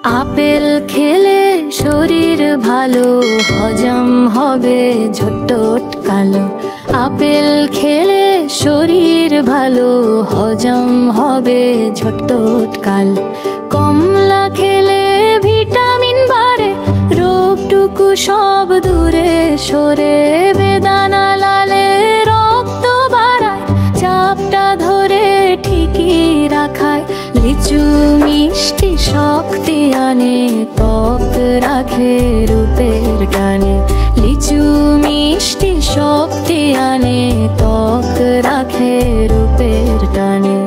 Apple খেলে শরীর ভালো, হজম হবে ঝট্টট কালো। আপেল খেলে শরীর ভালো, হজম হবে ঝট্টট কালো। কমলা খেলে ভিটামিন বাড়ে, রোগটুকু সব দূরে সরে। বেদানা লালে রক্ত বাড়ায়, চাপটা ধরে ঠিকই রাখায়। লিচু মিষ্টি শক্তি আনে, ত্বক রাখে রূপের টানে। লিচু মিষ্টি শক্তি আনে, ত্বক রাখে রূপের টানে।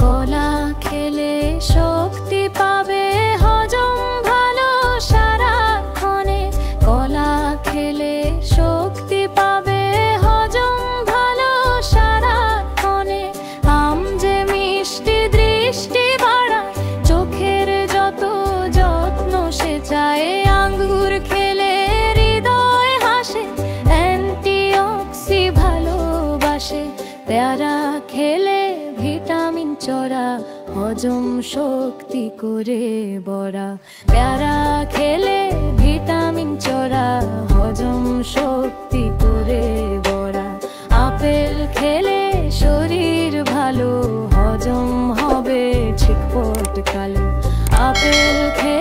কলা খেলে শক্তি পাবে, হজম ভালো সারাক্ষণে। কলা খেলে শক্তি পাবে, হজম ভালো সারাক্ষণে। আম যে মিষ্টি দৃষ্টি বাড়ায়, চোখের যত যত্ন সে চায়। আঙ্গুর খেলে হৃদয় হাসে, অ্যান্টিঅক্সি ভালোবাসে। পেয়ারা খেলে ভিটামিন চড়া, হজম শক্তি করে বড়া। পেয়ারা খেলে ভিটামিন চড়া, হজম শক্তি করে বড়া। আপেল খেলে শরীর ভালো, হজম হবে ঝটপট কালো। আপেল খেলে